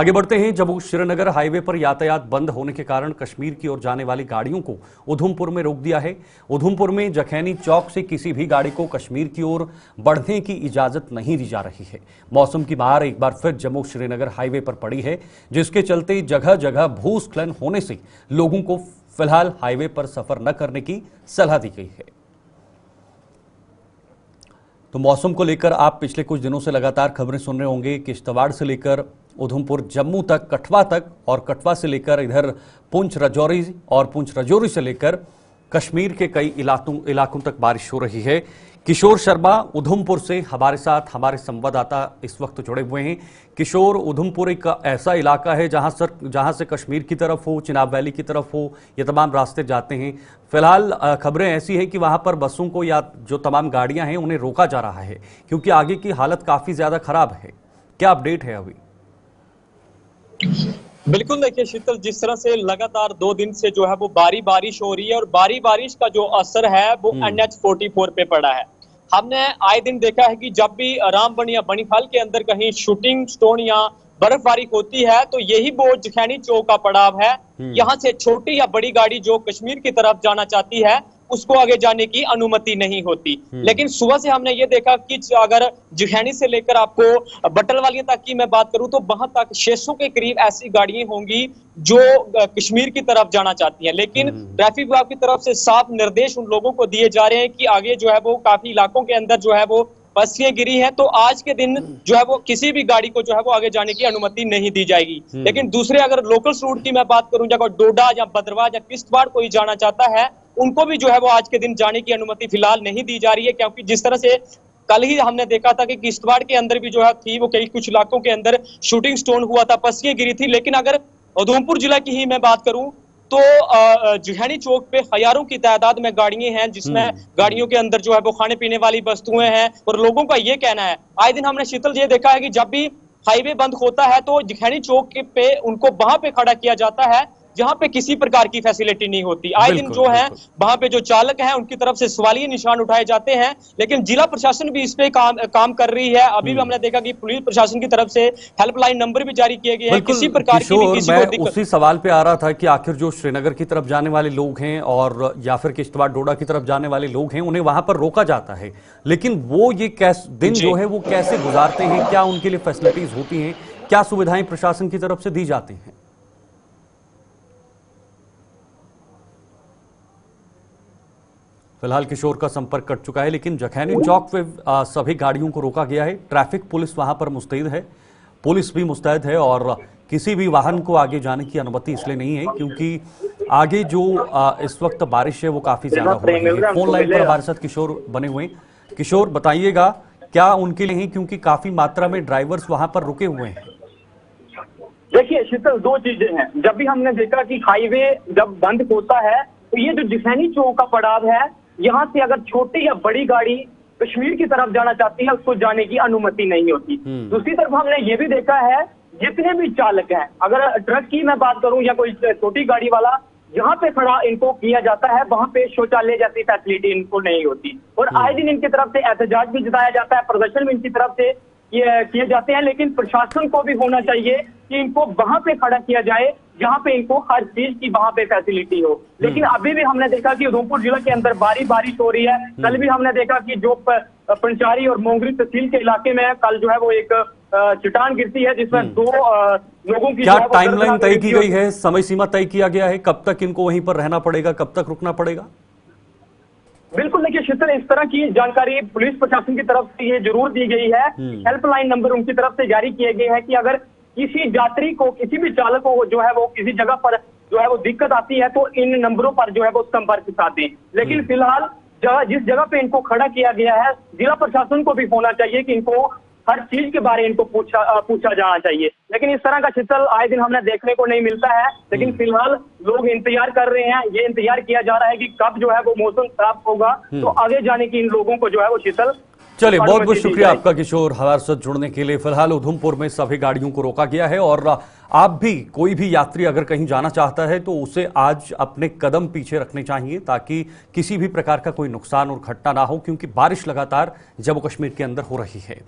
आगे बढ़ते हैं। जम्मू श्रीनगर हाईवे पर यातायात बंद होने के कारण कश्मीर की ओर जाने वाली गाड़ियों को उधमपुर में रोक दिया है। उधमपुर में जखैनी चौक से किसी भी गाड़ी को कश्मीर की ओर बढ़ने की इजाजत नहीं दी जा रही है। मौसम की मार एक बार फिर जम्मू श्रीनगर हाईवे पर पड़ी है, जिसके चलते जगह जगह भूस्खलन होने से लोगों को फिलहाल हाईवे पर सफर न करने की सलाह दी गई है। तो मौसम को लेकर आप पिछले कुछ दिनों से लगातार खबरें सुन रहे होंगे। किश्तवाड़ से लेकर उधमपुर, जम्मू तक, कठुआ तक, और कठुआ से लेकर इधर पुंछ राजौरी और पुंछ राजौरी से लेकर कश्मीर के कई इलाकों तक बारिश हो रही है। किशोर शर्मा उधमपुर से हमारे साथ, हमारे संवाददाता इस वक्त जुड़े हुए हैं। किशोर, उधमपुर एक ऐसा इलाका है जहां से कश्मीर की तरफ हो, चिनाब वैली की तरफ हो, ये तमाम रास्ते जाते हैं। फिलहाल खबरें ऐसी हैं कि वहां पर बसों को या जो तमाम गाड़ियां हैं उन्हें रोका जा रहा है, क्योंकि आगे की हालत काफी ज्यादा खराब है। क्या अपडेट है अभी? बिल्कुल, देखिए शीतल, जिस तरह से लगातार 2 दिन से जो है वो बारिश हो रही है और बारिश का जो असर है वो NH-44 पे पड़ा है। हमने आए दिन देखा है कि जब भी रामबन या बनीहाल के अंदर कहीं शूटिंग स्टोन या बर्फबारी होती है तो यही वो जखैनी चौक का पड़ाव है। यहाँ से छोटी या बड़ी गाड़ी जो कश्मीर की तरफ जाना चाहती है उसको आगे जाने की अनुमति नहीं होती। लेकिन सुबह से हमने ये देखा कि अगर जखैनी से लेकर आपको बटलवालिया तक की मैं बात करूं तो वहां तक 600 के करीब ऐसी गाड़ियां होंगी जो कश्मीर की तरफ जाना चाहती हैं। लेकिन ट्रैफिक विभाग की तरफ से साफ निर्देश उन लोगों को दिए जा रहे हैं कि आगे जो है वो काफी इलाकों के अंदर जो है वो पस्सियां गिरी हैं, तो आज के दिन जो है वो किसी भी गाड़ी को जो है वो आगे जाने की अनुमति नहीं दी जाएगी। लेकिन दूसरे अगर लोकल रूट की मैं बात करूं, जब डोडा या भद्रवाह या किश्तवाड़ कोई जाना चाहता है उनको भी जो है वो आज के दिन जाने की अनुमति फिलहाल नहीं दी जा रही है, क्योंकि जिस तरह से कल ही हमने देखा था कि किश्तवाड़ के अंदर भी जो है थी वो कई कुछ इलाकों के अंदर शूटिंग स्टोन हुआ था, पस्सियां गिरी थी। लेकिन अगर उधमपुर जिला की ही मैं बात करूं तो जखैनी चौक पे हजारों की तादाद में गाड़ियां हैं, जिसमें गाड़ियों के अंदर जो है वो खाने पीने वाली वस्तुएं हैं। और लोगों का ये कहना है, आए दिन हमने शीतल ये देखा है कि जब भी हाईवे बंद होता है तो जखैनी चौक पे उनको वहां पे खड़ा किया जाता है जहां पे किसी प्रकार की फैसिलिटी नहीं होती। आए दिन जो है वहां पे जो चालक हैं उनकी तरफ से सवालिया निशान उठाए जाते हैं, लेकिन जिला प्रशासन भी इस पे काम कर रही है। अभी भी हमने देखा कि पुलिस प्रशासन की तरफ से हेल्पलाइन नंबर भी जारी किए गए हैं। किसी प्रकार की भी किसी को दिक्कत। उसी सवाल पे आ रहा था कि आखिर जो श्रीनगर की तरफ जाने वाले लोग हैं और या फिर किश्तवाड़ डोडा की तरफ जाने वाले लोग हैं उन्हें वहां पर रोका जाता है, लेकिन वो ये दिन जो है वो कैसे गुजारते हैं? क्या उनके लिए फैसिलिटीज होती हैं? क्या सुविधाएं प्रशासन की तरफ से दी जाती हैं? फिलहाल किशोर का संपर्क कट चुका है, लेकिन जखैनी चौक पे सभी गाड़ियों को रोका गया है। ट्रैफिक पुलिस वहां पर मुस्तैद है, पुलिस भी मुस्तैद है, और किसी भी वाहन को आगे जाने की अनुमति इसलिए नहीं है क्योंकि आगे जो इस वक्त बारिश है वो काफी ज्यादा हो रही है। फोन लाइन पर हमारे साथ किशोर बने हुए हैं। किशोर, बताइएगा क्या उनके लिए ही, क्योंकि काफी मात्रा में ड्राइवर्स वहां पर रुके हुए हैं? देखिए शीतल, 2 चीजें हैं। जब भी हमने देखा कि हाईवे जब बंद होता है तो ये जो जखैनी चौक का पड़ाव है, यहाँ से अगर छोटी या बड़ी गाड़ी कश्मीर की तरफ जाना चाहती है उसको जाने की अनुमति नहीं होती। दूसरी तरफ हमने ये भी देखा है, जितने भी चालक हैं, अगर ट्रक की मैं बात करूं या कोई छोटी गाड़ी वाला, जहां पे खड़ा इनको किया जाता है वहां पे शौचालय जैसी फैसिलिटी इनको नहीं होती। और आए दिन इनकी तरफ से एहतजाज भी जताया जाता है, प्रदर्शन भी इनकी तरफ से ये किए जाते हैं। लेकिन प्रशासन को भी होना चाहिए कि इनको वहां पे खड़ा किया जाए जहां पे इनको हर चीज की वहां पे फैसिलिटी हो। लेकिन अभी भी हमने देखा कि उधमपुर जिला के अंदर बारिश हो रही है। कल भी हमने देखा कि जो पंचारी और मोंगरी तहसील के इलाके में कल जो है वो एक चट्टान गिरती है जिसमें 2 लोगों की क्या टाइमलाइन तय की गई है? समय सीमा तय किया गया है? कब तक इनको वहीं पर रहना पड़ेगा, कब तक रुकना पड़ेगा? बिल्कुल, देखिए शीतल, इस तरह की जानकारी पुलिस प्रशासन की तरफ से ये जरूर दी गई है। हेल्पलाइन नंबर उनकी तरफ से जारी किए गए हैं कि अगर किसी यात्री को, किसी भी चालक को जो है वो किसी जगह पर जो है वो दिक्कत आती है तो इन नंबरों पर जो है वो संपर्क साधें। लेकिन फिलहाल जिस जगह पे इनको खड़ा किया गया है, जिला प्रशासन को भी होना चाहिए कि इनको हर चीज के बारे में इनको पूछा जाना चाहिए। लेकिन इस तरह का शीतल आए दिन हमें देखने को नहीं मिलता है। लेकिन फिलहाल लोग इंतजार कर रहे हैं, ये इंतजार किया जा रहा है कि कब जो है वो मौसम साफ होगा तो आगे जाने की इन लोगों को जो है वो शीतल। चलिए, बहुत बहुत शुक्रिया आपका किशोर, हमारे साथ जुड़ने के लिए। फिलहाल उधमपुर में सभी गाड़ियों को रोका गया है और आप भी, कोई भी यात्री अगर कहीं जाना चाहता है तो उसे आज अपने कदम पीछे रखने चाहिए ताकि किसी भी प्रकार का कोई नुकसान और घटना ना हो, क्योंकि बारिश लगातार जम्मू कश्मीर के अंदर हो रही है।